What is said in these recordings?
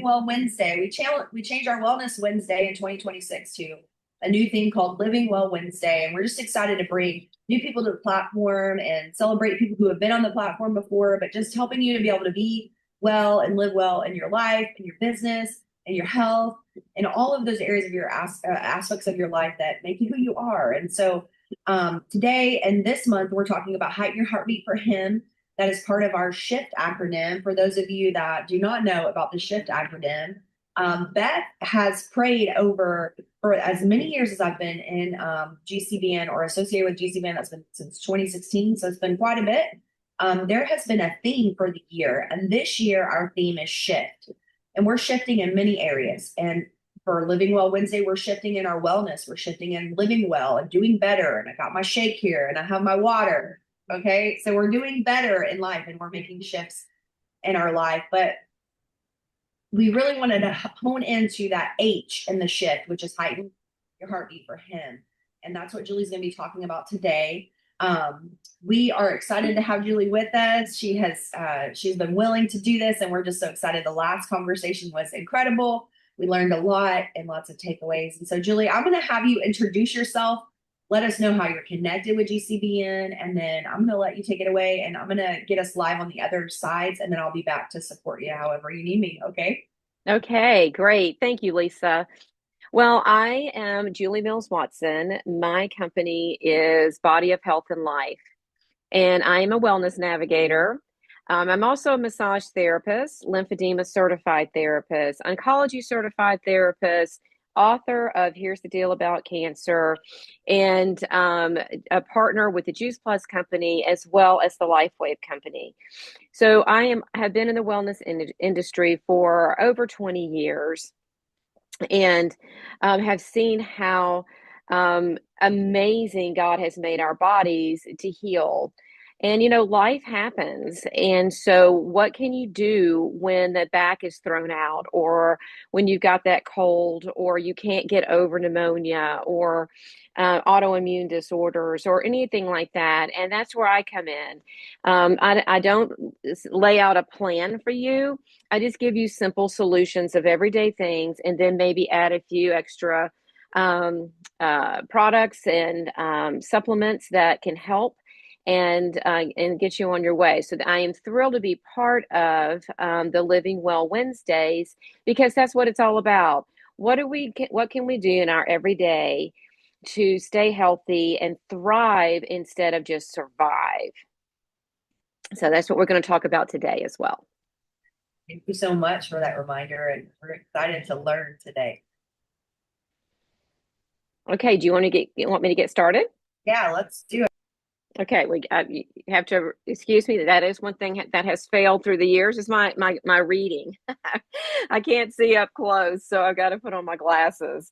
Well Wednesday. We changed our Wellness Wednesday in 2026 to a new theme called Living Well Wednesday. And we're just excited to bring new people to the platform and celebrate people who have been on the platform before, but just helping you to be able to be well and live well in your life, in your business, and your health, and all of those areas of your aspects of your life that make you who you are. And so today and this month, we're talking about Heighten Your Heartbeat for Him. That is part of our SHIFT acronym. For those of you that do not know about the SHIFT acronym, Beth has prayed over for as many years as I've been in GCBN or associated with GCBN. That's been since 2016, so it's been quite a bit. There has been a theme for the year, and this year our theme is shift. And we're shifting in many areas. And for Living Well Wednesday, we're shifting in our wellness. We're shifting in living well and doing better. And I got my shake here and I have my water. Okay. So we're doing better in life and we're making shifts in our life. But we really wanted to hone into that H in the shift, which is heighten your heartbeat for Him. And that's what Julie's going to be talking about today. We are excited to have Julie with us. She's been willing to do this, and we're just so excited. The last conversation was incredible. We learned a lot and lots of takeaways. And so, Julie, I'm going to have you introduce yourself. Let us know how you're connected with GCBN, and then I'm going to let you take it away, and I'm going to get us live on the other sides, and then I'll be back to support you however you need me. Okay. Okay, great. Thank you, Lisa. Well, I am Julie Mills Watson. My company is Body of Health and Life, and I am a wellness navigator. I'm also a massage therapist, lymphedema certified therapist, oncology certified therapist, author of Here's the Deal About Cancer, and a partner with the Juice Plus company as well as the LifeWave company. So have been in the wellness industry for over 20 years and have seen how amazing God has made our bodies to heal. And, life happens. And so what can you do when the back is thrown out, or when you've got that cold, or you can't get over pneumonia, or autoimmune disorders, or anything like that? And that's where I come in. I don't lay out a plan for you. I just give you simple solutions of everyday things, and then maybe add a few extra products and supplements that can help and get you on your way. So I am thrilled to be part of the Living Well Wednesdays, because that's what it's all about. What can we do in our everyday to stay healthy and thrive instead of just survive? So that's what we're going to talk about today as well. Thank you so much for that reminder, and we're excited to learn today. Okay, do you want me to get started? Yeah, let's do it. Okay, you have to excuse me. That is one thing that has failed through the years is my reading. I can't see up close, so I've got to put on my glasses.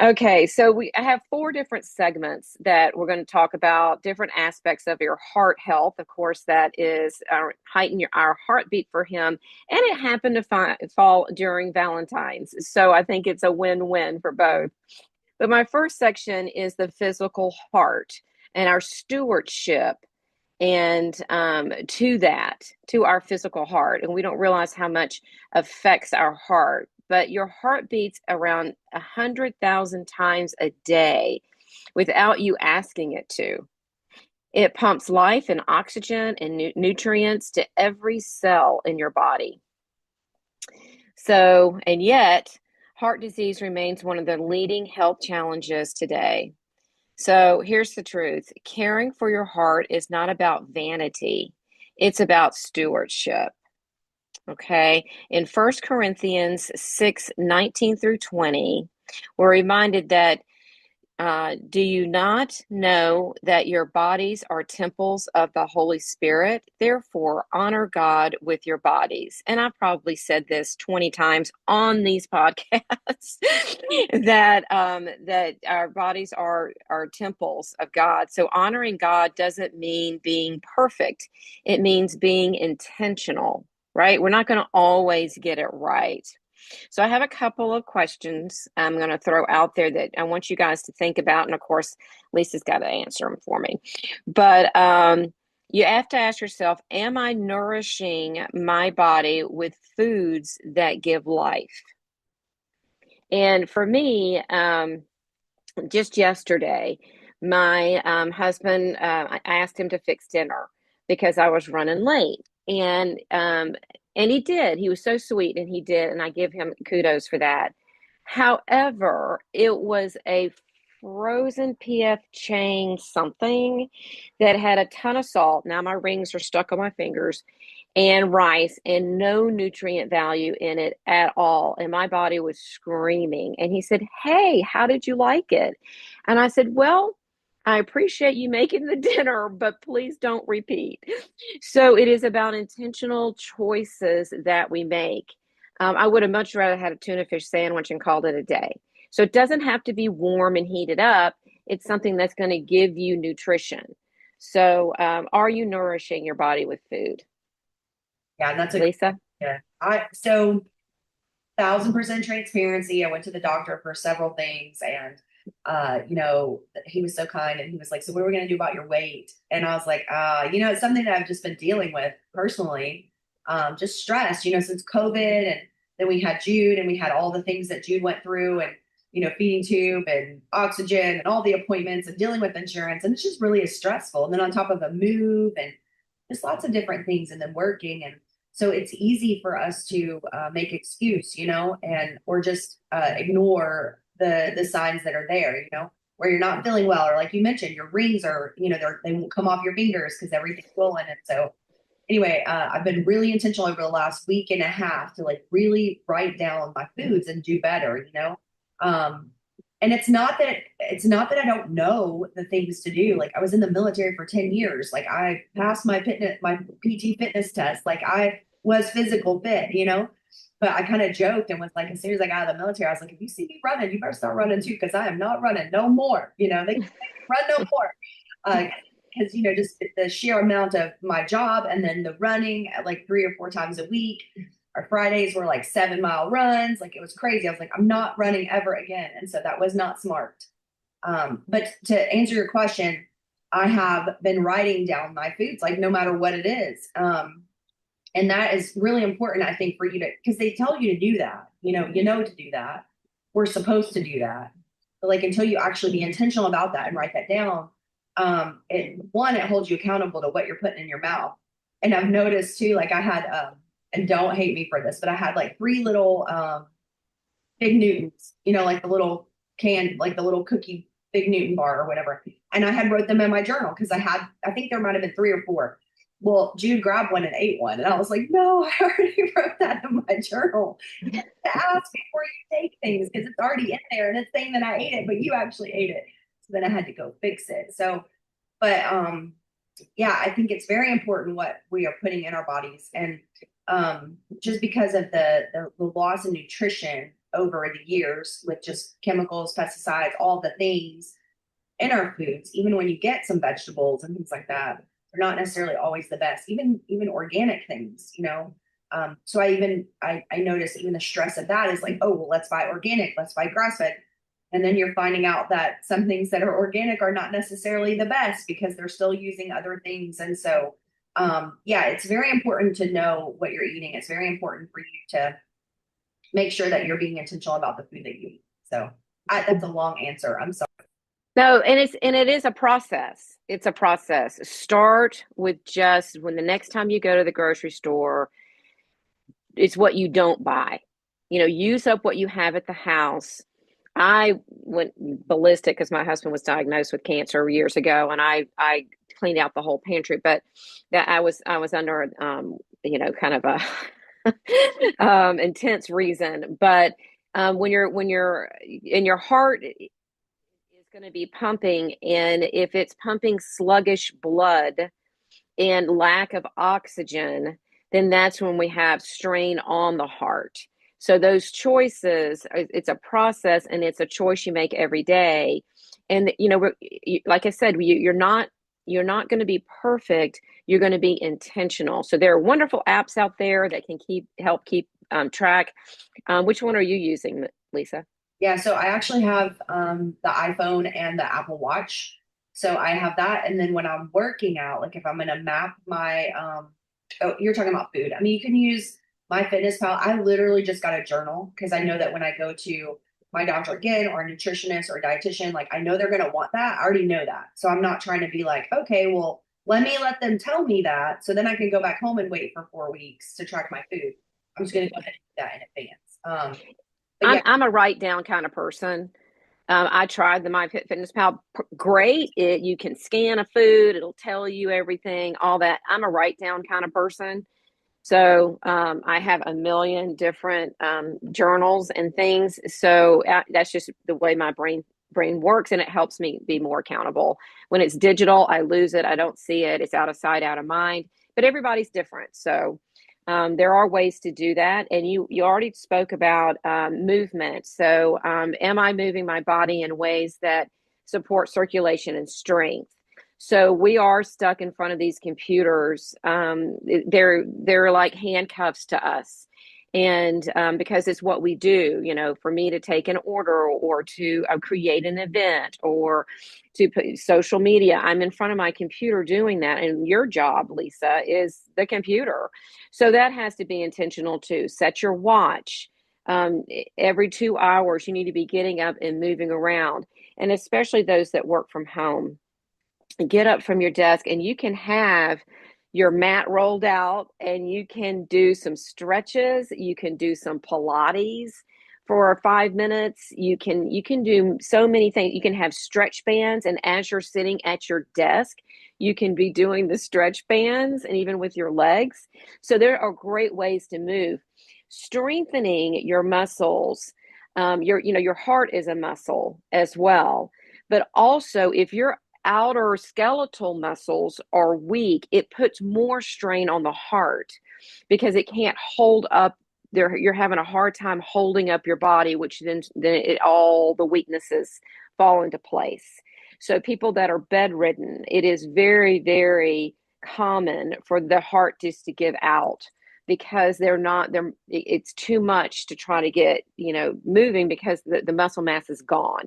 Okay, so I have 4 different segments that we're going to talk about, different aspects of your heart health. Of course, that is heighten our heartbeat for Him, and it happened to fall during Valentine's, so I think it's a win-win for both. But my first section is the physical heart and our stewardship and to our physical heart. And we don't realize how much affects our heart. But your heart beats around 100,000 times a day without you asking it to. It pumps life and oxygen and nutrients to every cell in your body. So, and yet, heart disease remains one of the leading health challenges today. So here's the truth. Caring for your heart is not about vanity. It's about stewardship. Okay. In 1 Corinthians 6:19-20, we're reminded that do you not know that your bodies are temples of the Holy Spirit? Therefore, honor God with your bodies. And I've probably said this 20 times on these podcasts that our bodies are temples of God. So honoring God doesn't mean being perfect. It means being intentional, right? We're not going to always get it right. So I have a couple of questions I'm going to throw out there that I want you guys to think about. And of course, Lisa's got to answer them for me. But you have to ask yourself, am I nourishing my body with foods that give life? And for me, just yesterday, my husband, I asked him to fix dinner because I was running late, and he did. He was so sweet, and he did, and I give him kudos for that. However, it was a frozen PF Chang something that had a ton of salt. Now my rings are stuck on my fingers, and rice, and no nutrient value in it at all. And my body was screaming. And he said, "Hey, how did you like it?" And I said, "Well, I appreciate you making the dinner, but please don't repeat." So it is about intentional choices that we make. I would have much rather had a tuna fish sandwich and called it a day. So it doesn't have to be warm and heated up. It's something that's going to give you nutrition. So, are you nourishing your body with food, Yeah, that's a Lisa? yeah. I so 1,000% transparency. I went to the doctor for several things, and he was so kind, and he was like, "So what are we gonna do about your weight?" And I was like, it's something that I've just been dealing with personally, just stress, since COVID, and then we had Jude, and we had all the things that Jude went through, and feeding tube and oxygen and all the appointments and dealing with insurance, and it's just really is stressful. And then on top of the move and just lots of different things, and then working, and so it's easy for us to make excuse, and or just ignore the signs that are there, where you're not feeling well, or like you mentioned, your rings are, they won't come off your fingers because everything's swollen. And so anyway, I've been really intentional over the last week and a half to like really write down my foods and do better, Um, and it's not that I don't know the things to do. Like I was in the military for 10 years. Like I passed my PT fitness test. Like I was physical fit, But I kind of joked and was like, as soon as I got out of the military, I was like, if you see me running, you better start running too, because I am not running no more. They can run no more. Because just the sheer amount of my job, and then the running like 3 or 4 times a week. Our Fridays were like 7-mile runs. Like it was crazy. I was like, I'm not running ever again. And so that was not smart. But to answer your question, I have been writing down my foods, like no matter what it is. And that is really important, I think, for you to, because they tell you to do that, to do that. We're supposed to do that. But like until you actually be intentional about that and write that down, it holds you accountable to what you're putting in your mouth. And I've noticed too, like I had and don't hate me for this, but I had like 3 little Big Newtons, like the little like the little cookie Big Newton bar or whatever. And I had wrote them in my journal because I think there might have been 3 or 4. Well, Jude grabbed one and ate one. And I was like, no, I already wrote that in my journal. You have to ask before you take things because it's already in there and it's saying that I ate it, but you actually ate it. So then I had to go fix it. So, but yeah, I think it's very important what we are putting in our bodies. And just because of the loss in nutrition over the years with just chemicals, pesticides, all the things in our foods, even when you get some vegetables and things like that, they're not necessarily always the best, even organic things, so I notice even the stress of that is like, oh, well, let's buy organic, let's buy grass fed. And then you're finding out that some things that are organic are not necessarily the best because they're still using other things. And so, yeah, it's very important to know what you're eating. It's very important for you to make sure that you're being intentional about the food that you eat. So that's a long answer. I'm sorry. No, and it is a process. It's a process. Start with just when the next time you go to the grocery store, it's what you don't buy. Use up what you have at the house. I went ballistic because my husband was diagnosed with cancer years ago, and I cleaned out the whole pantry. But that I was under kind of a intense reason. But when you're in your heart is going to be pumping, and if it's pumping sluggish blood and lack of oxygen, then that's when we have strain on the heart. So those choices, it's a process, and it's a choice you make every day. And like I said, you're not going to be perfect. You're going to be intentional. So there are wonderful apps out there that can help keep track. Which one are you using, Lisa? Yeah, so I actually have the iPhone and the Apple Watch. So I have that. And then when I'm working out, like if I'm going to map my, oh, you're talking about food. I mean, you can use my fitness pal. I literally just got a journal because I know that when I go to my doctor again or a nutritionist or a dietitian, like I know they're going to want that. I already know that. So I'm not trying to be like, okay, well, let me let them tell me that. So then I can go back home and wait for 4 weeks to track my food. I'm just going to go ahead and do that in advance. But yeah, I'm a write down kind of person. I tried the MyFitnessPal. Great. You can scan a food. It'll tell you everything, all that. I'm a write down kind of person. So I have a million different journals and things. So that's just the way my brain works, and it helps me be more accountable. When it's digital, I lose it. I don't see it. It's out of sight, out of mind. But everybody's different. So there are ways to do that. And you already spoke about movement. So am I moving my body in ways that support circulation and strength? So we are stuck in front of these computers. They're like handcuffs to us. And because it's what we do, for me to take an order or to create an event or to put social media, I'm in front of my computer doing that. And your job, Lisa, is the computer. So that has to be intentional too. Set your watch. Every 2 hours, you need to be getting up and moving around. And especially those that work from home, get up from your desk and you can have your mat rolled out and you can do some stretches, you can do some Pilates for 5 minutes, you can do so many things. You can have stretch bands, and as you're sitting at your desk you can be doing the stretch bands, and even with your legs. So there are great ways to move, strengthening your muscles. Your heart is a muscle as well, but also if your outer skeletal muscles are weak, it puts more strain on the heart because it can't hold up there. You're having a hard time holding up your body, which then all the weaknesses fall into place. So people that are bedridden, it is very, very common for the heart just to give out because it's too much to try to get moving because the muscle mass is gone.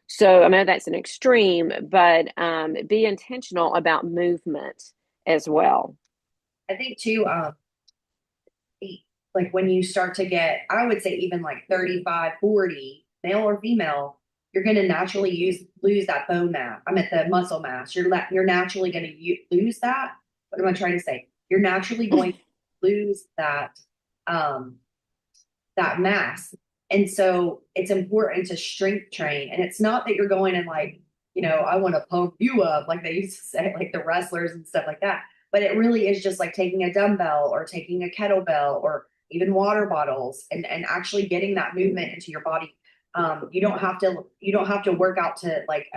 So I know that's an extreme, but be intentional about movement as well. I think too, like when you start to get, I would say even like 35, 40, male or female, you're going to naturally lose that bone mass. I meant the muscle mass. You're naturally going to lose that. What am I trying to say? You're naturally going to lose um, that mass. And so it's important to strength train. And it's not that you're going and like, I want to pump you up, like they used to say, like the wrestlers and stuff like that. But it really is just like taking a dumbbell or taking a kettlebell or even water bottles and actually getting that movement into your body. You don't have to work out to like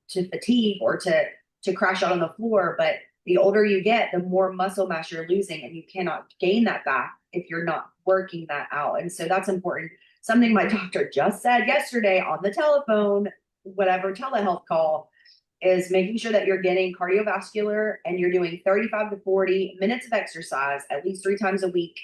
to fatigue or to crash out on the floor, but the older you get, the more muscle mass you're losing, and you cannot gain that back if you're not working that out. And so that's important. Something my doctor just said yesterday on the telephone, whatever telehealth call, is making sure that you're getting cardiovascular and you're doing 35 to 40 minutes of exercise at least 3 times a week,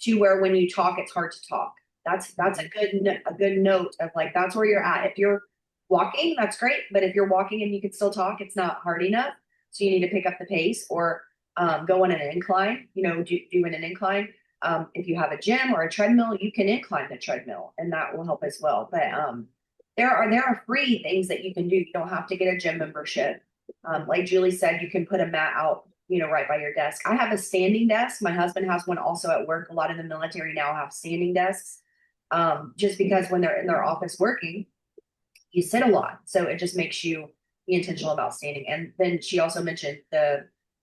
to where when you talk, it's hard to talk. That's a good note of like, that's where you're at. If you're walking, that's great. But if you're walking and you can still talk, it's not hard enough. So you need to pick up the pace or go on an incline, doing an incline. If you have a gym or a treadmill, you can incline the treadmill and that will help as well. But there are free things that you can do. You don't have to get a gym membership. Like Julie said, you can put a mat out, right by your desk. I have a standing desk. My husband has one also at work. A lot of the military now have standing desks. Just because when they're in their office working, you sit a lot. So it just makes you be intentional about standing. And then she also mentioned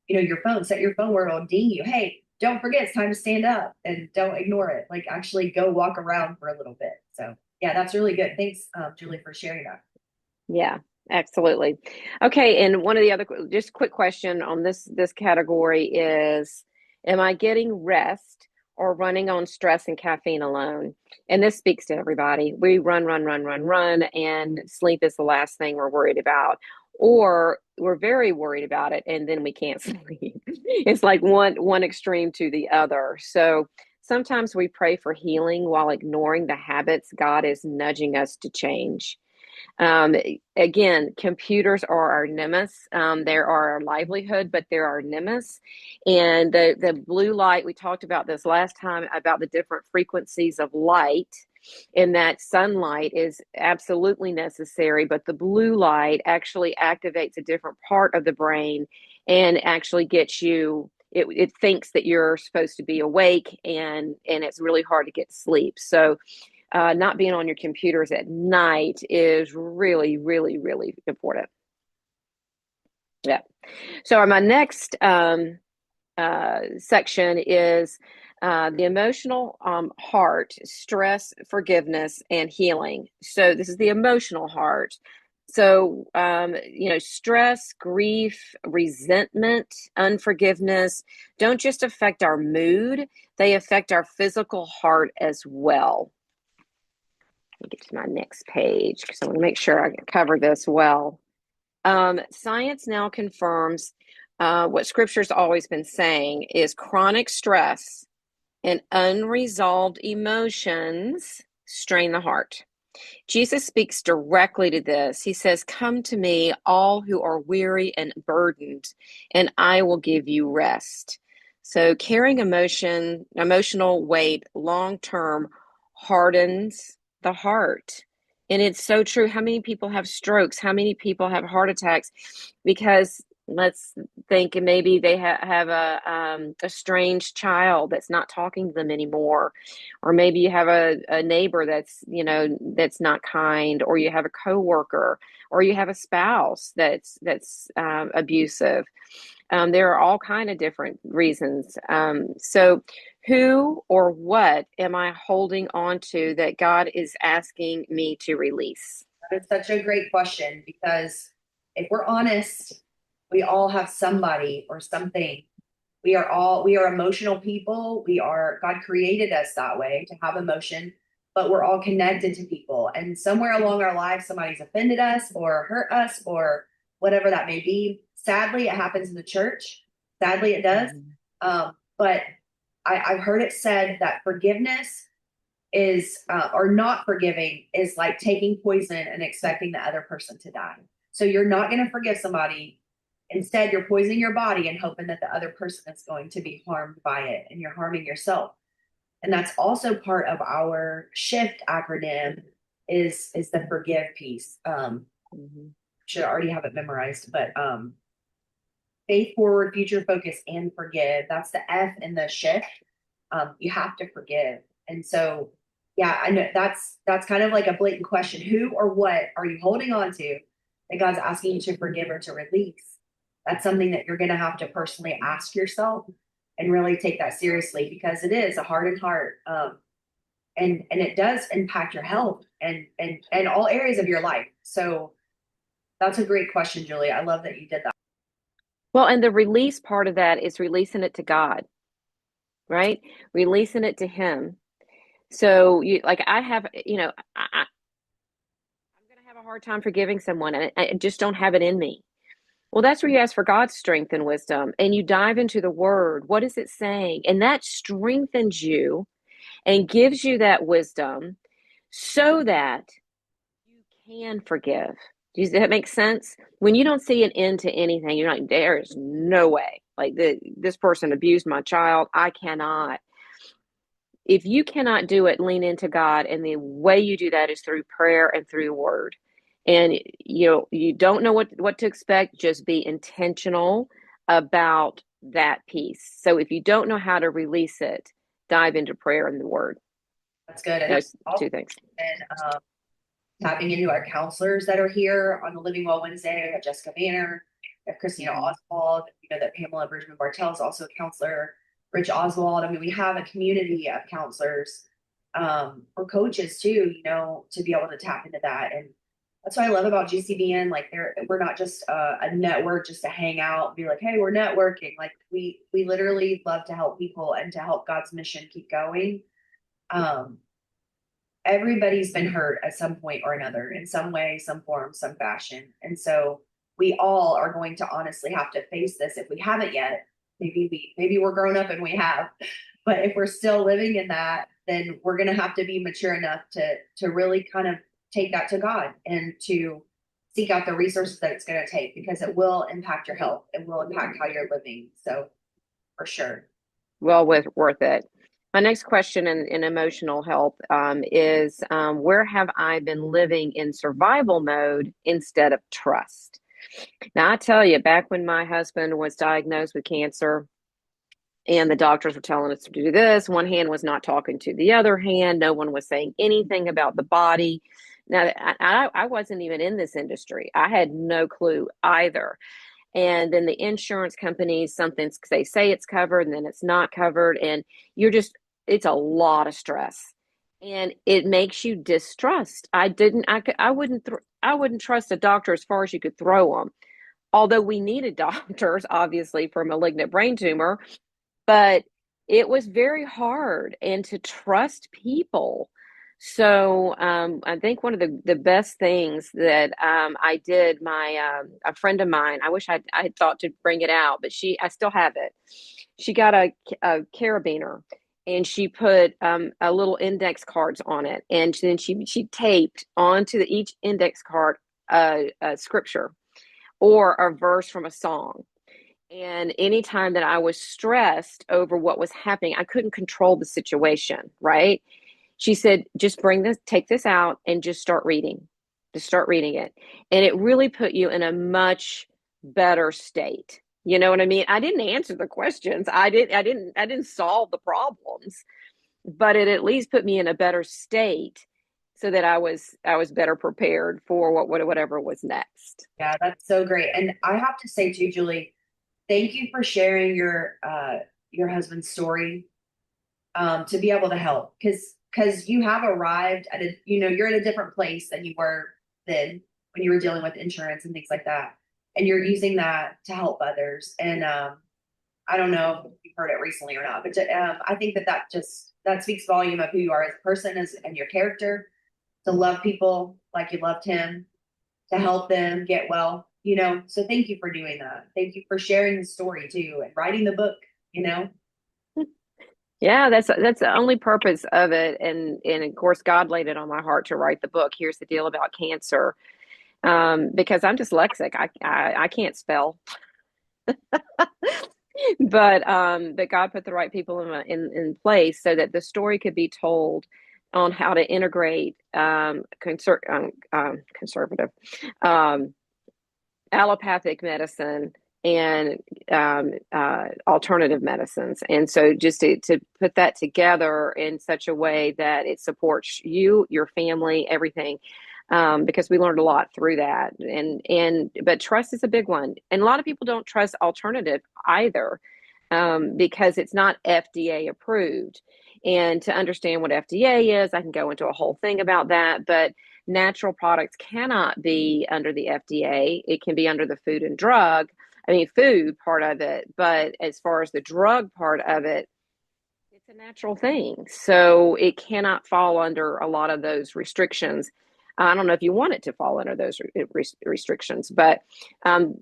your phone, set your phone where it'll ding you. Hey, don't forget, it's time to stand up and don't ignore it. Like actually go walk around for a little bit. So yeah, that's really good. Thanks, Julie, for sharing that. Yeah, absolutely. Okay, and one of the other just quick question on this category is, am I getting rest or running on stress and caffeine alone? And this speaks to everybody. We run, run, run, run, run, and sleep is the last thing we're worried about. Or we're very worried about it and then we can't sleep. It's like one extreme to the other. So sometimes we pray for healing while ignoring the habits God is nudging us to change. Um, Again, computers are our nemesis. There are our livelihood, but they're our nemesis. And the blue light, we talked about this last time about the different frequencies of light, and that sunlight is absolutely necessary, but the blue light actually activates a different part of the brain and actually gets you. It thinks that you're supposed to be awake, and it's really hard to get sleep. So not being on your computers at night is really, really, really important. Yeah. So my next section is the emotional heart, stress, forgiveness, and healing. So this is the emotional heart. So, stress, grief, resentment, unforgiveness don't just affect our mood, they affect our physical heart as well. Let me get to my next page because I want to make sure I cover this well. Science now confirms what Scripture's always been saying is chronic stress and unresolved emotions strain the heart. Jesus speaks directly to this. He says, "Come to me, all who are weary and burdened, and I will give you rest." So carrying emotional weight long term hardens the heart. And it's so true. How many people have strokes? How many people have heart attacks? Because let's think maybe they have a strange child that's not talking to them anymore, or maybe you have a neighbor that's not kind, or you have a coworker, or you have a spouse that's abusive. There are all kind of different reasons. So who or what am I holding on to that God is asking me to release? That is such a great question because if we're honest, we all have somebody or something. We are emotional people. God created us that way to have emotion, but we're all connected to people. And somewhere along our lives, somebody's offended us or hurt us or whatever that may be. Sadly, it happens in the church. Sadly, it does. But I've heard it said that forgiveness is or not forgiving is like taking poison and expecting the other person to die. So you're not going to forgive somebody. Instead, you're poisoning your body and hoping that the other person is going to be harmed by it, and you're harming yourself. And that's also part of our shift acronym is the forgive piece. Should already have it memorized, but faith forward, future focus, and forgive. That's the F in the shift. You have to forgive. And so, yeah, I know that's kind of like a blatant question. Who or what are you holding on to that God's asking you to forgive or to release? That's something that you're going to have to personally ask yourself and really take that seriously because it is a hardened heart. And it does impact your health and all areas of your life. So that's a great question, Julie. I love that you did that. Well, and the release part of that is releasing it to God, right? Releasing it to Him. So I have, I'm going to have a hard time forgiving someone, and I just don't have it in me. Well, that's where you ask for God's strength and wisdom, and you dive into the Word. What is it saying? And that strengthens you and gives you that wisdom so that you can forgive. Does that make sense? When you don't see an end to anything, you're like, there is no way. Like this person abused my child. I cannot. If you cannot do it, lean into God. And the way you do that is through prayer and through the word. And you don't know what to expect, just be intentional about that piece. So if you don't know how to release it, dive into prayer and the word. That's good. And Those two things. And tapping into our counselors that are here on the Living Well Wednesday. We have Jessica Banner, we have Christina Oswald, that Pamela Bridgman Bartell is also a counselor, Rich Oswald. I mean, we have a community of counselors or coaches too, to be able to tap into that. And that's what I love about GCBN. Like we're not just a network just to hang out and be like, hey, we're networking. Like we literally love to help people and to help God's mission keep going. Everybody's been hurt at some point or another in some way, some form, some fashion. And so we all are going to honestly have to face this if we haven't yet. Maybe we're grown up and we have, but if we're still living in that, then we're going to have to be mature enough to really kind of take that to God and to seek out the resources that it's going to take, because it will impact your health. It will impact how you're living. So for sure. Well worth it. My next question in emotional health is where have I been living in survival mode instead of trust? Now, I tell you, back when my husband was diagnosed with cancer and the doctors were telling us to do this, one hand was not talking to the other hand. No one was saying anything about the body. Now, I wasn't even in this industry. I had no clue either. And then the insurance companies, something they say it's covered and then it's not covered. And it's a lot of stress and it makes you distrust. I wouldn't trust a doctor as far as you could throw them. Although we needed doctors, obviously, for a malignant brain tumor, but it was very hard and to trust people. So I think one of the best things that I did, a friend of mine, I wish I had thought to bring it out, but I still have it. She got a carabiner and she put a little index cards on it, and then she taped onto each index card a scripture or a verse from a song. And anytime that I was stressed over what was happening, I couldn't control the situation, right? She said, just take this out and just start reading. Just start reading it. And it really put you in a much better state. You know what I mean? I didn't answer the questions. I didn't solve the problems, but it at least put me in a better state so that I was better prepared for whatever was next. Yeah, that's so great. And I have to say too, Julie, thank you for sharing your husband's story, to be able to help, because you have arrived at you're in a different place than you were then when you were dealing with insurance and things like that, and you're using that to help others. And I don't know if you've heard it recently or not, but I think that speaks volume of who you are as a person, and your character, to love people like you loved him, to help them get well. So thank you for doing that. Thank you for sharing the story too and writing the book. Yeah, that's the only purpose of it, and of course God laid it on my heart to write the book. Here's the deal about cancer, because I'm dyslexic. I can't spell, but God put the right people in place so that the story could be told on how to integrate conservative allopathic medicine and alternative medicines. And so just to put that together in such a way that it supports you, your family, everything, because we learned a lot through that. But trust is a big one. And a lot of people don't trust alternative either, because it's not FDA approved. And to understand what FDA is, I can go into a whole thing about that, but natural products cannot be under the FDA. It can be under the food part of it, but as far as the drug part of it, it's a natural thing. So it cannot fall under a lot of those restrictions. I don't know if you want it to fall under those restrictions, but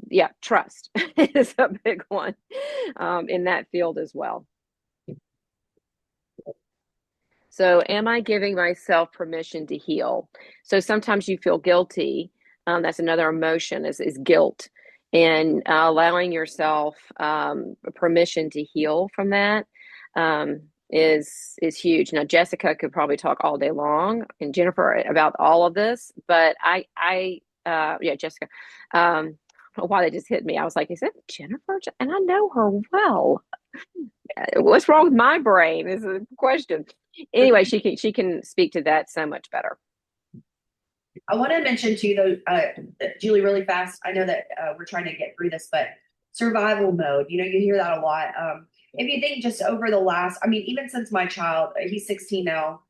yeah, trust is a big one in that field as well. So, am I giving myself permission to heal? So sometimes you feel guilty. That's another emotion is guilt, and allowing yourself permission to heal from that is huge. Now, Jessica could probably talk all day long, and Jennifer about all of this, but yeah, Jessica. I don't know why they just hit me. I was like, is it Jennifer? And I know her well. What's wrong with my brain is a question. Anyway, she can speak to that so much better. I want to mention too, though, Julie, really fast. I know that we're trying to get through this, but survival mode, you hear that a lot. If you think just over the last, even since my child, he's 16 now,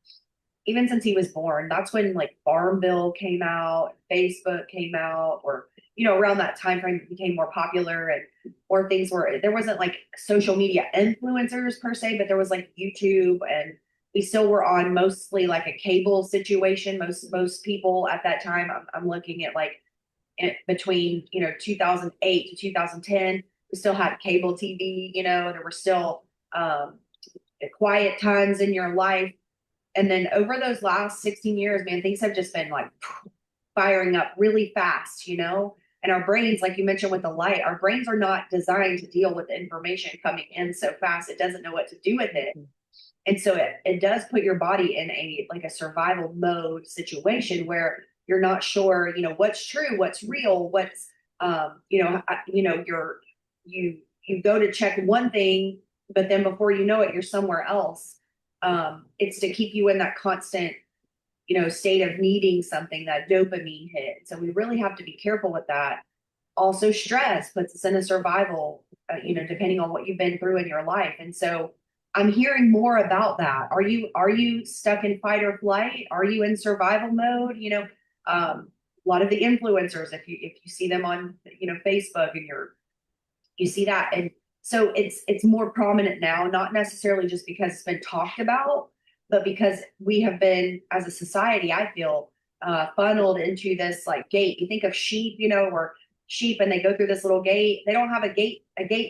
even since he was born, that's when like Farmville came out, Facebook came out, or around that time frame it became more popular, and or things were, there wasn't like social media influencers per se, but there was like YouTube, and we still were on mostly like a cable situation. Most people at that time, I'm looking at like between 2008 to 2010, we still had cable TV. There were still quiet times in your life. And then over those last 16 years, man, things have just been like firing up really fast, you know? And our brains, like you mentioned with the light, our brains are not designed to deal with information coming in so fast. It doesn't know what to do with it. And so it does put your body in a like a survival mode situation where you're not sure, you know, what's true, what's real, what's you go to check one thing, but then before you know it, you're somewhere else. It's to keep you in that constant, you know, state of needing something, that dopamine hit. So we really have to be careful with that. Also, stress puts us in a survival, depending on what you've been through in your life. And so I'm hearing more about that. Are you stuck in fight or flight? Are you in survival mode? A lot of the influencers, if you see them on, Facebook, and you see that. And so it's more prominent now, not necessarily just because it's been talked about, but because we have been, as a society, I feel, funneled into this like gate. You think of sheep, or sheep, and they go through this little gate. They don't have a gate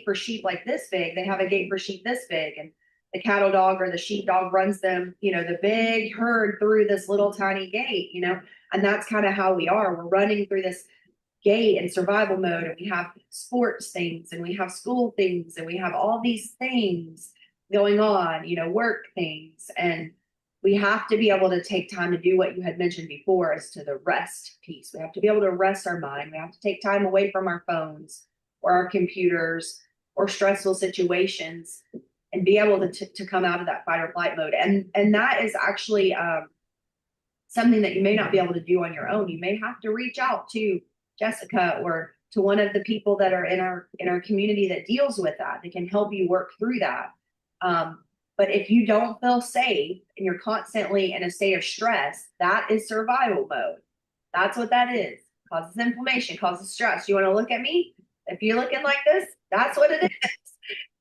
for sheep like this big. They have a gate for sheep this big. And the cattle dog or the sheep dog runs them, the big herd through this little tiny gate, and that's kind of how we are. We're running through this gate in survival mode, and we have sports things, and we have school things, and we have all these things going on, work things. And we have to be able to take time to do what you had mentioned before, as to the rest piece. We have to be able to rest our mind. We have to take time away from our phones or our computers or stressful situations, and be able to come out of that fight or flight mode. And that is actually something that you may not be able to do on your own. You may have to reach out to Jessica or to one of the people that are in our community that deals with that. They can help you work through that. But if you don't feel safe and you're constantly in a state of stress, that is survival mode. That's what that is. Causes inflammation, causes stress. You want to look at me? If you're looking like this, that's what it is.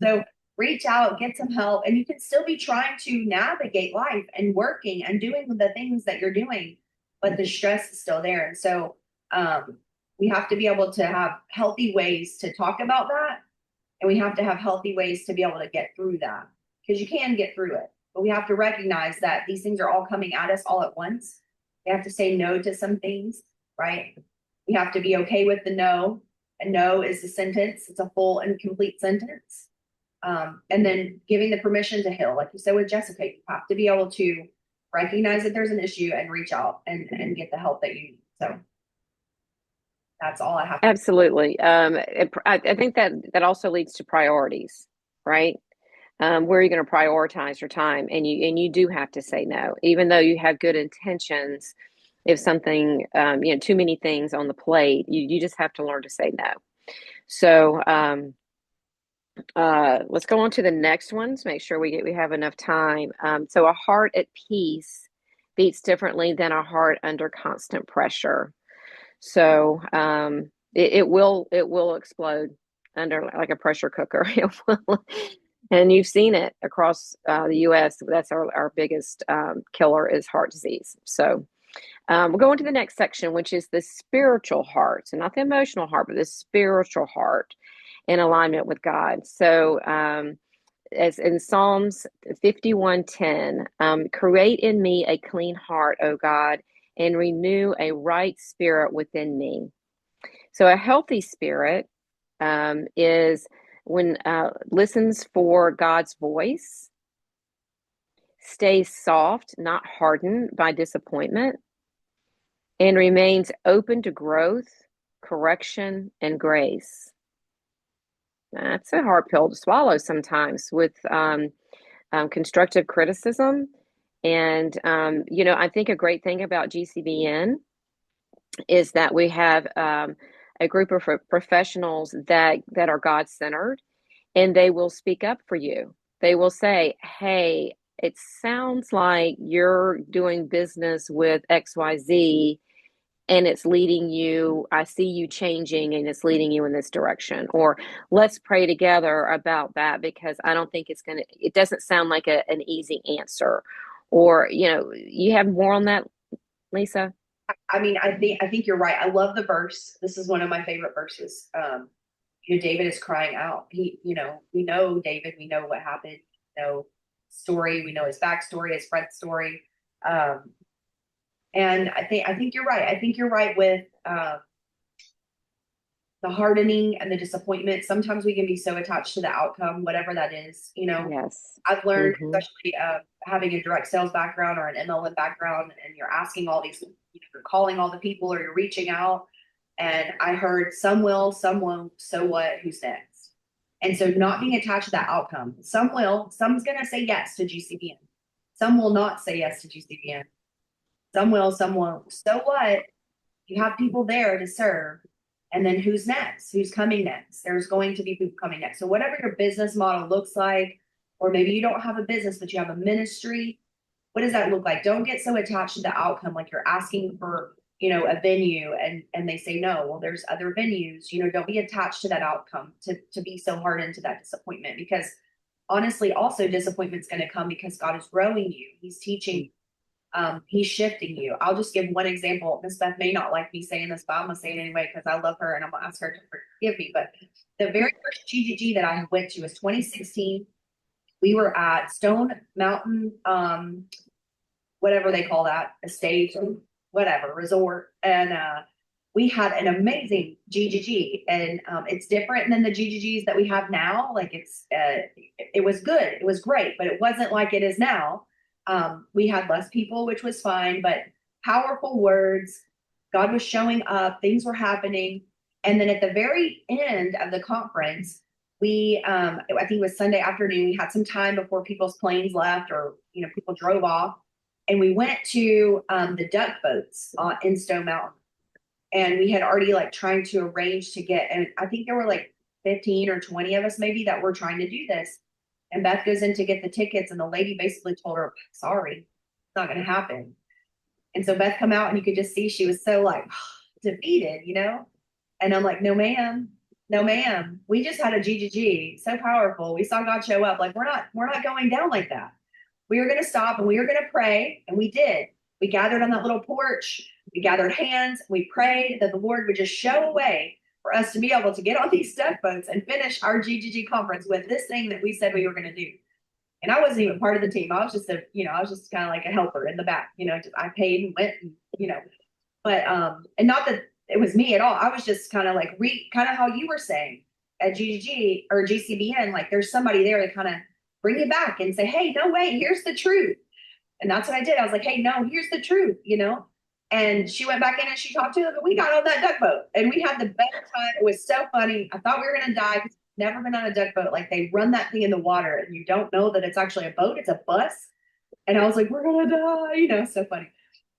So reach out, get some help, and you can still be trying to navigate life and working and doing the things that you're doing, but the stress is still there. And so we have to be able to have healthy ways to talk about that. And we have to have healthy ways to be able to get through that, because you can get through it. But we have to recognize that these things are all coming at us all at once. We have to say no to some things, right? We have to be okay with the no. And no is a sentence. It's a full and complete sentence. And then giving the permission to heal, like you said with Jessica, you have to be able to recognize that there's an issue and reach out and get the help that you need. So that's all I have. Absolutely. I think that also leads to priorities, right? Where are you going to prioritize your time? And you do have to say no, even though you have good intentions. If something, too many things on the plate, you just have to learn to say no. So let's go on to the next ones. Make sure we have enough time. So a heart at peace beats differently than a heart under constant pressure. So it will explode under like a pressure cooker. It will. And you've seen it across the U.S. That's our biggest killer is heart disease. So we'll go into the next section, which is the spiritual heart. So not the emotional heart, but the spiritual heart in alignment with God. So as in Psalms 51:10, create in me a clean heart, O God, and renew a right spirit within me. So a healthy spirit is when listens for God's voice, stays soft, not hardened by disappointment, and remains open to growth, correction, and grace. That's a hard pill to swallow sometimes with constructive criticism. And, I think a great thing about GCBN is that we have a group of professionals that are God-centered, and they will speak up for you. They will say, hey, it sounds like you're doing business with XYZ, and it's leading you, I see you changing, and it's leading you in this direction. Or let's pray together about that, because I don't think it doesn't sound like an easy answer. Or, you have more on that, Lisa? I mean, I think you're right. I love the verse. This is one of my favorite verses. David is crying out. We know David, we know what happened, story, we know his backstory, his friend's story. Um, and I think you're right. I think you're right with the hardening and the disappointment. Sometimes we can be so attached to the outcome, whatever that is. Yes. I've learned, Hmm. especially having a direct sales background or an MLM background, and you're asking all these, you're calling all the people or you're reaching out. And I heard some will, some won't. So what? Who's next? And so not being attached to that outcome. Some will, some's going to say yes to GCBN. Some will not say yes to GCBN. Some will, some won't. So what? You have people there to serve. And then who's next? Who's coming next? There's going to be people coming next. So whatever your business model looks like, or maybe you don't have a business, but you have a ministry, what does that look like? Don't get so attached to the outcome, like you're asking for, a venue and they say no. Well, there's other venues, don't be attached to that outcome to be so hard into that disappointment, because honestly, also disappointment's going to come because God is growing you. He's teaching, he's shifting you. I'll just give one example. Miss Beth may not like me saying this, but I'm gonna say it anyway because I love her and I'm gonna ask her to forgive me. But the very first GGG that I went to was 2016. We were at Stone Mountain, whatever they call that, estate, whatever, resort. And we had an amazing GGG. And it's different than the GGGs that we have now. Like it was good. It was great, but it wasn't like it is now. We had less people, which was fine, but powerful words. God was showing up, things were happening. And then at the very end of the conference, I think it was Sunday afternoon, we had some time before people's planes left, or people drove off, and we went to the duck boats in Stone Mountain. And we had already like trying to arrange to get, and I think there were like 15 or 20 of us maybe that were trying to do this. And Beth goes in to get the tickets, and the lady basically told her, sorry, it's not going to happen. And so Beth come out, and you could just see she was so like defeated. And I'm like, no, ma'am, no, ma'am. We just had a GGG, so powerful. We saw God show up. Like we're not going down like that. We were going to stop and we were going to pray, and we did. We gathered on that little porch. We gathered hands. We prayed that the Lord would just show a way for us to be able to get on these duck boats and finish our GGG conference with this thing that we said we were going to do. And I wasn't even part of the team. I was just I was just kind of like a helper in the back. Just I paid and went, but and not that it was me at all. I was just kind of like kind of how you were saying at GGG or GCBN, like there's somebody there to kind of bring you back and say, hey, no way, here's the truth. And that's what I did. I was like, hey, no, here's the truth. And she went back in and she talked to them, and we got on that duck boat and we had the best time. It was so funny. I thought we were gonna die because I've never been on a duck boat. Like they run that thing in the water and you don't know that it's actually a boat, it's a bus. And I was like, we're gonna die, so funny.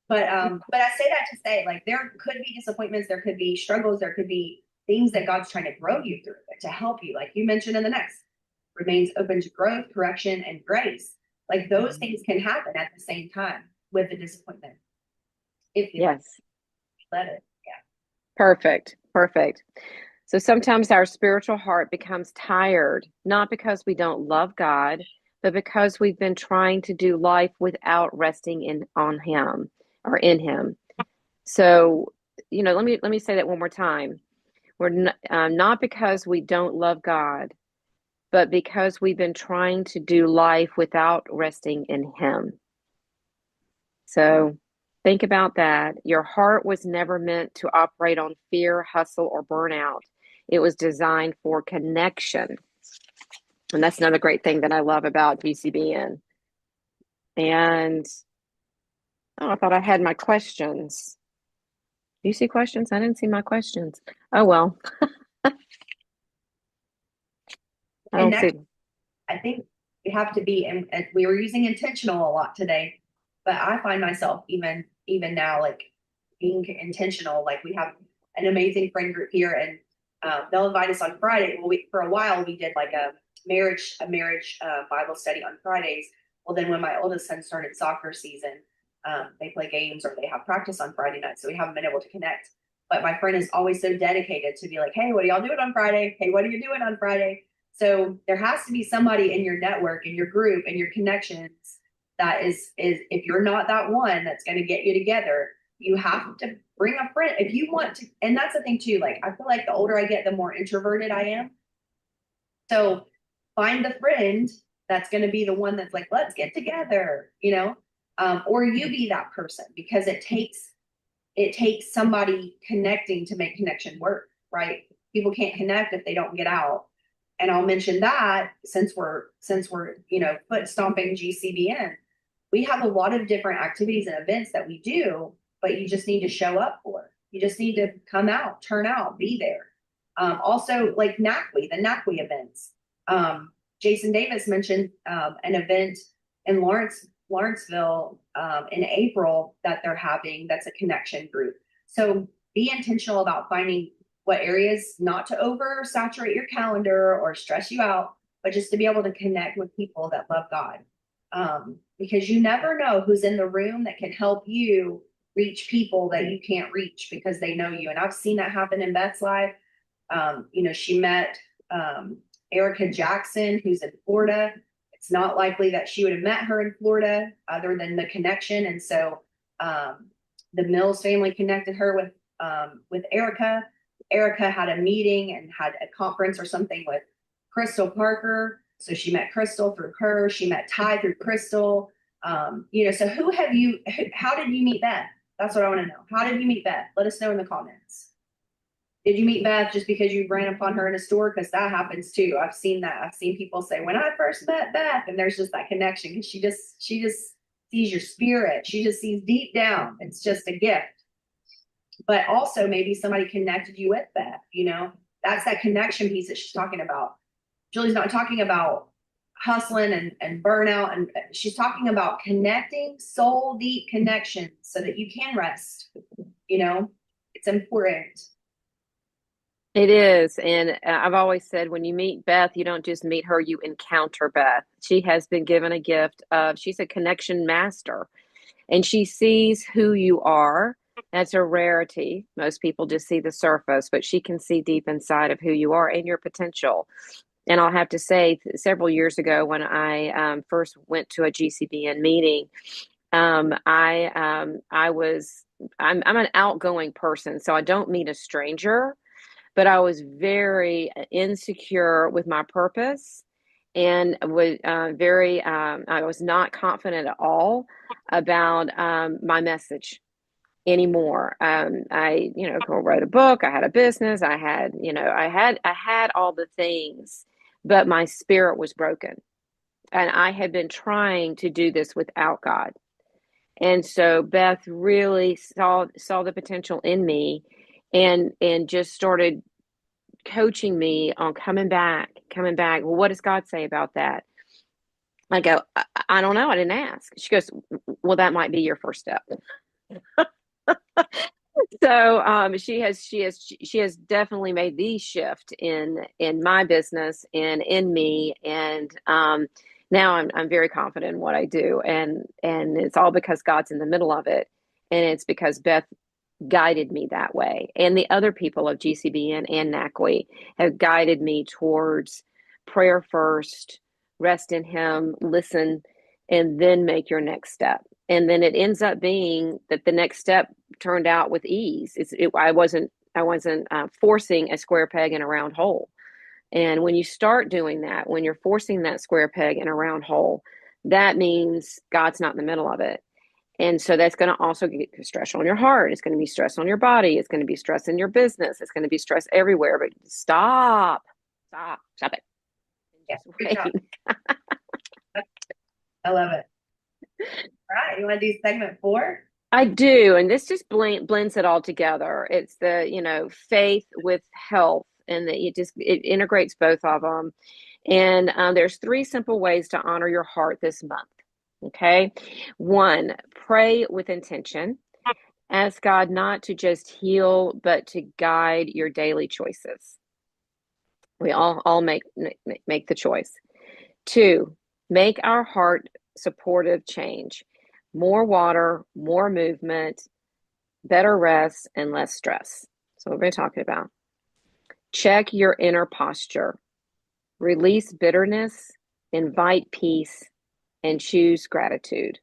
But I say that to say, like, there could be disappointments, there could be struggles, there could be things that God's trying to grow you through to help you. Like you mentioned in the next, remains open to growth, correction, and grace. Like those things can happen at the same time with the disappointment if you Yes. let it. Yeah. Perfect. Perfect. So sometimes our spiritual heart becomes tired, not because we don't love God, but because we've been trying to do life without resting on Him or in Him. So, let me say that one more time. We're not because we don't love God, but because we've been trying to do life without resting in Him. So think about that. Your heart was never meant to operate on fear, hustle, or burnout. It was designed for connection. And that's another great thing that I love about GCBN. And I thought I had my questions. Do you see questions? I didn't see my questions. Oh, well, I And don't next, see. I think we have to be, and we were using intentional a lot today, but I find myself even now like being intentional. Like we have an amazing friend group here, and they'll invite us on Friday. Well, for a while we did like a marriage Bible study on Fridays. Well, then when my oldest son started soccer season, they play games or they have practice on Friday night, so we haven't been able to connect. But my friend is always so dedicated to be like, hey, what are y'all doing on Friday? Hey, what are you doing on Friday? So there has to be somebody in your network, in your group, in your connections that is if you're not that one that's going to get you together, you have to bring a friend if you want to. And that's the thing too. Like I feel like the older I get, the more introverted I am. So find the friend that's going to be the one that's like, let's get together. or you be that person, because it takes somebody connecting to make connection work, right? People can't connect if they don't get out. And I'll mention that since we're foot stomping GCBN, we have a lot of different activities and events that we do, but you just need to show up for it. You just need to come out, turn out, be there. Also, like the NACWE events. Jason Davis mentioned an event in Lawrenceville in April that they're having, that's a connection group. So be intentional about finding what areas not to oversaturate your calendar or stress you out, but just to be able to connect with people that love God. Because you never know who's in the room that can help you reach people that you can't reach because they know you. And I've seen that happen in Beth's life. She met Erica Jackson, who's in Florida. It's not likely that she would have met her in Florida other than the connection. And so the Mills family connected her with Erica. Erica had a meeting and had a conference or something with Crystal Parker. So she met Crystal through her. She met Ty through Crystal. So how did you meet Beth? That's what I want to know. How did you meet Beth? Let us know in the comments. Did you meet Beth just because you ran upon her in a store? Because that happens too. I've seen that. I've seen people say, when I first met Beth, and there's just that connection because she just sees your spirit. She just sees deep down. It's just a gift. But also maybe somebody connected you with Beth, that's that connection piece that she's talking about. Julie's not talking about hustling and burnout, and she's talking about connecting, soul deep connection so that you can rest. It's important. It is. And I've always said, when you meet Beth, you don't just meet her, you encounter Beth. She has been given a gift she's a connection master, and she sees who you are. That's a rarity. Most people just see the surface, but she can see deep inside of who you are and your potential. And I'll have to say, several years ago, when I first went to a GCBN meeting, I'm an outgoing person, so I don't meet a stranger, but I was very insecure with my purpose, and was I was not confident at all about my message anymore. I wrote a book, I had a business, I had all the things, but my spirit was broken. And I had been trying to do this without God. And so Beth really saw the potential in me, and just started coaching me on coming back. Well, what does God say about that? I go, I don't know. I didn't ask. She goes, well, that might be your first step. So she has definitely made the shift in my business and in me, and now I'm very confident in what I do, and it's all because God's in the middle of it, and it's because Beth guided me that way, and the other people of GCBN and NACWE have guided me towards prayer first, rest in Him, listen, and then make your next step. And then it ends up being that the next step turned out with ease. I wasn't forcing a square peg in a round hole. And when you start doing that, when you're forcing that square peg in a round hole, that means God's not in the middle of it. And so that's going to also get stress on your heart. It's going to be stress on your body. It's going to be stress in your business. It's going to be stress everywhere. But stop it. Yeah, good job. I love it. All right, you want to do segment 4? I do, and this just blends it all together. It's the faith with health, and it integrates both of them. And there's 3 simple ways to honor your heart this month. Okay, 1, pray with intention. Ask God not to just heal, but to guide your daily choices. We all make the choice. 2, make our heart supportive change. More water, more movement, better rest, and less stress. So what we're talking about. Check your inner posture. Release bitterness, invite peace, and choose gratitude.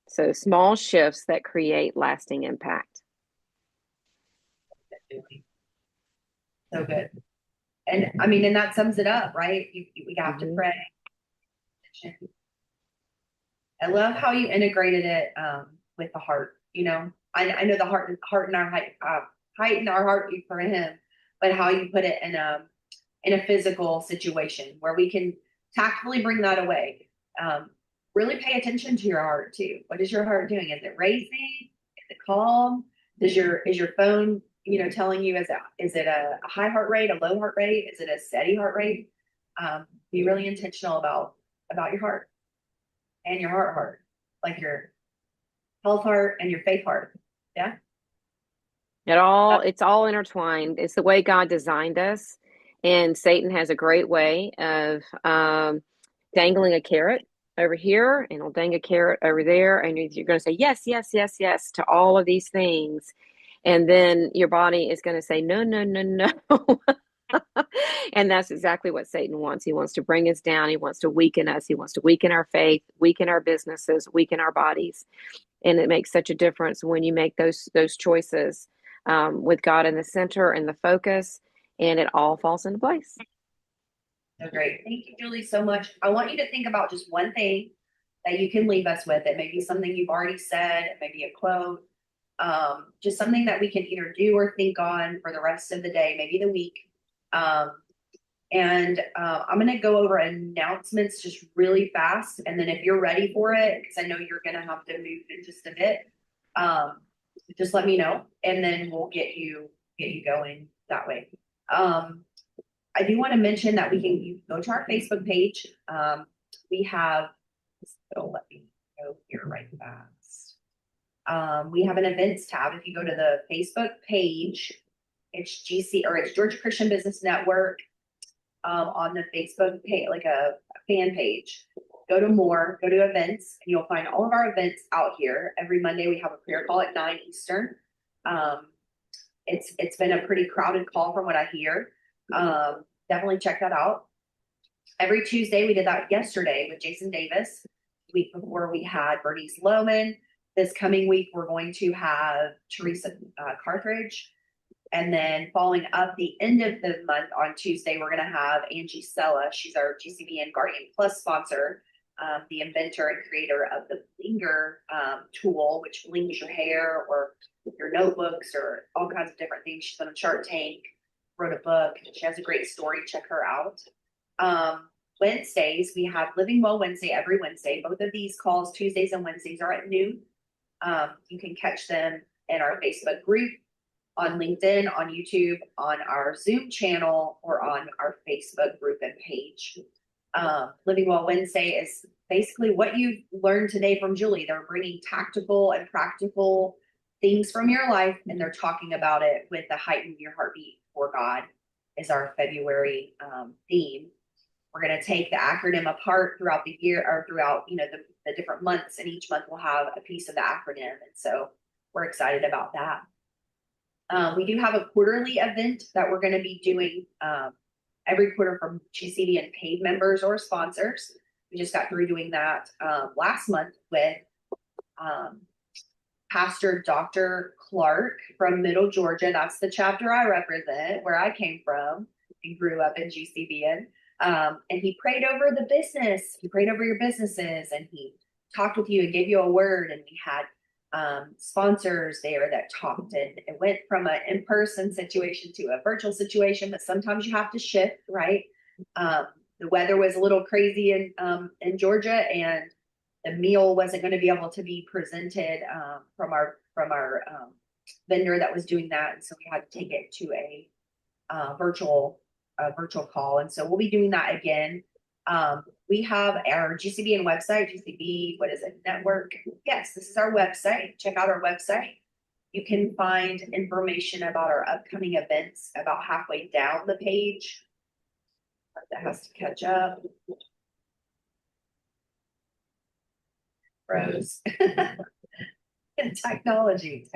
So small shifts that create lasting impact. So good. And I mean, and that sums it up, right? We have to pray. I love how you integrated it with the heart. I know the heart and our heighten our heartbeat for him, but how you put it in a physical situation where we can tactfully bring that away. Really pay attention to your heart too. What is your heart doing? Is it racing? Is it calm? Is your phone, telling you, is it a high heart rate, a low heart rate? Is it a steady heart rate? Be really intentional about your heart and your heart, like your health heart and your faith heart. Yeah. It's all intertwined. It's the way God designed us. And Satan has a great way of dangling a carrot over here, and he'll dang a carrot over there. And you're going to say, yes, yes, yes, yes, to all of these things. And then your body is going to say, no, no, no, no. And that's exactly what Satan wants. He wants to bring us down. He wants to weaken us. He wants to weaken our faith, weaken our businesses, weaken our bodies. And it makes such a difference when you make those choices with God in the center and the focus, and it all falls into place. So great. Thank you, Julie, so much. I want you to think about just one thing that you can leave us with. It may be something you've already said, it may be a quote, just something that we can either do or think on for the rest of the day, maybe the week. Um, and I'm going to go over announcements just really fast. And then if you're ready for it, because I know you're going to have to move in just a bit, um, just let me know, and then we'll get you going that way. I do want to mention that you go to our Facebook page. We have, so let me go here right fast. We have an events tab. If you go to the Facebook page, it's Georgia Christian Business Network on the Facebook page, like a fan page. Go to more, go to events, and you'll find all of our events out here. Every Monday we have a prayer call at 9 Eastern. It's been a pretty crowded call from what I hear. Definitely check that out. Every Tuesday, we did that yesterday with Jason Davis. The week before, we had Bernice Lohman. This coming week, we're going to have Teresa Carthridge. And then following up the end of the month on Tuesday, we're going to have Angie Sella. She's our GCBN Guardian Plus sponsor, the inventor and creator of the Blinger tool, which blings your hair or your notebooks or all kinds of different things. She's on a Shark Tank, wrote a book. She has a great story. Check her out. Wednesdays, we have Living Well Wednesday every Wednesday. Both of these calls, Tuesdays and Wednesdays, are at noon. You can catch them in our Facebook group, on LinkedIn, on YouTube, on our Zoom channel, or on our Facebook group and page. Living Well Wednesday is basically what you've learned today from Julie. They're bringing tactical and practical things from your life, and they're talking about it with the Heighten Your Heartbeat for God is our February theme. We're going to take the acronym apart throughout the year, or throughout the different months, and each month we'll have a piece of the acronym, and so we're excited about that. We do have a quarterly event that we're going to be doing every quarter from GCBN paid members or sponsors. We just got through doing that last month with Pastor Dr. Clark from Middle Georgia. That's the chapter I represent, where I came from and grew up in GCBN. And he prayed over the business. He prayed over your businesses, and he talked with you and gave you a word. And we had sponsors there that talked, and it went from an in-person situation to a virtual situation, but sometimes you have to shift, right? The weather was a little crazy in Georgia, and the meal wasn't going to be able to be presented from our vendor that was doing that, and so we had to take it to a virtual call, and so we'll be doing that again. We have our GCBN website, GCB, what is it, network? Yes, this is our website. Check out our website. You can find information about our upcoming events about halfway down the page. That has to catch up. Rose. Technology.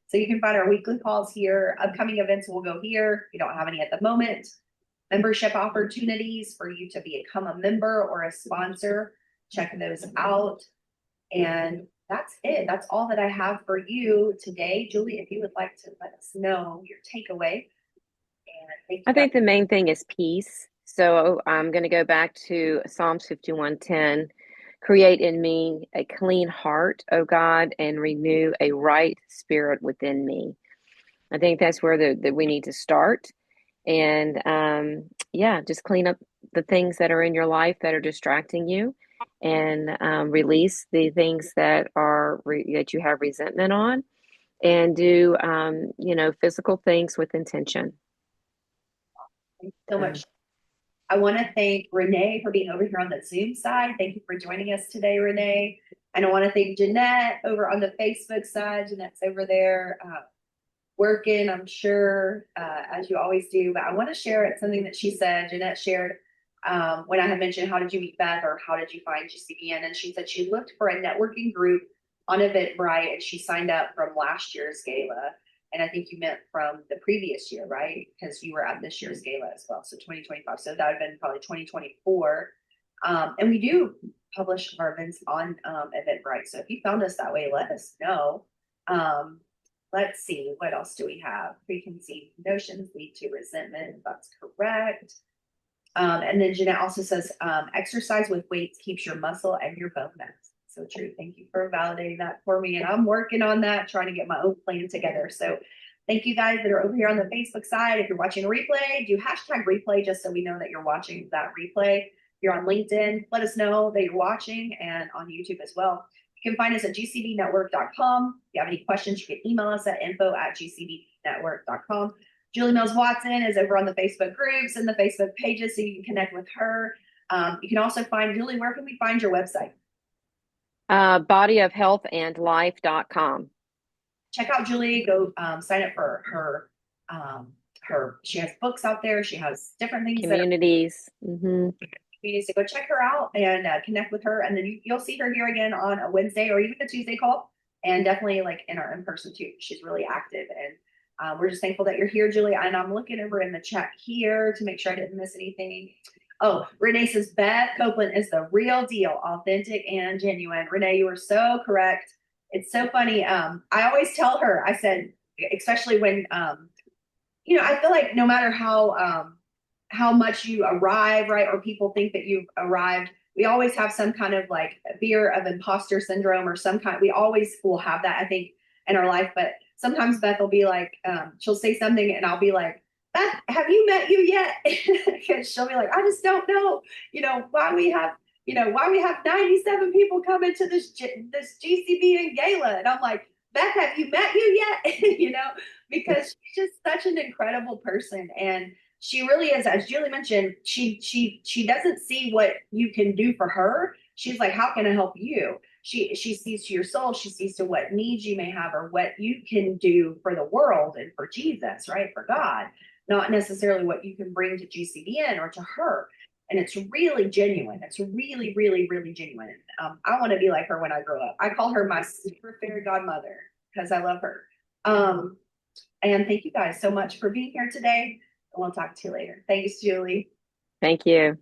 So you can find our weekly calls here. Upcoming events will go here. We don't have any at the moment. Membership opportunities for you to become a member or a sponsor. Check those out. And that's it. That's all that I have for you today. Julie, if you would like to let us know your takeaway. And I think the main thing is peace. So I'm going to go back to Psalms 51:10. Create in me a clean heart, O God, and renew a right spirit within me. I think that's where we need to start. And yeah, just clean up the things that are in your life that are distracting you, and release the things that that you have resentment on, and do physical things with intention. Thank you so much. I want to thank Renee for being over here on the Zoom side. Thank you for joining us today, Renee. And I want to thank Jeanette over on the Facebook side. Jeanette's over there working, I'm sure, as you always do. But I want to share something that she said. Jeanette shared when I had mentioned, how did you meet Beth, or how did you find GCBN? And she said she looked for a networking group on Eventbrite, and she signed up from last year's gala. And I think you meant from the previous year, right? Because you were at this year's gala as well. So 2025. So that would have been probably 2024. And we do publish our events on Eventbrite. So if you found us that way, let us know. Let's see, what else do we have? Preconceived notions lead to resentment. That's correct. And then Jeanette also says, exercise with weights keeps your muscle and your bone mass. So true. Thank you for validating that for me. And I'm working on that, trying to get my own plan together. So thank you guys that are over here on the Facebook side. If you're watching a replay, do hashtag replay just so we know that you're watching that replay. If you're on LinkedIn, let us know that you're watching, and on YouTube as well. You can find us at gcbnetwork.com. If you have any questions, you can email us at info@gcbnetwork.com. Julie Mills Watson is over on the Facebook groups and the Facebook pages, so you can connect with her. You can also find Julie. Where can we find your website? Bodyofhealthandlife.com. Check out Julie. Go sign up for her. She has books out there. She has different things. Communities. Communities. So go check her out and connect with her, and then you'll see her here again on a Wednesday or even a Tuesday call, and definitely like in our in-person too. She's really active, and we're just thankful that you're here, Julie. And I'm looking over in the chat here to make sure I didn't miss anything. Oh, Renee says Beth Copeland is the real deal, authentic and genuine. Renee, you were so correct. It's so funny. I always tell her, I said, especially when, I feel like no matter how much you arrive, right, or people think that you've arrived, we always have some kind of like fear of imposter syndrome or some kind. We always will have that, I think, in our life. But sometimes Beth will be like, she'll say something, and I'll be like, Beth, have you met you yet? Because she'll be like, I just don't know, why we have 97 people coming to this GCBN gala. And I'm like, Beth, have you met you yet? Because she's just such an incredible person. And she really is, as Julie mentioned, she doesn't see what you can do for her. She's like, how can I help you? She sees to your soul. She sees to what needs you may have, or what you can do for the world and for Jesus, right? For God, not necessarily what you can bring to GCBN or to her. And it's really genuine. It's really, really, really genuine. I want to be like her when I grow up. I call her my super fairy godmother because I love her. And thank you guys so much for being here today. And we'll talk to you later. Thanks, Julie. Thank you.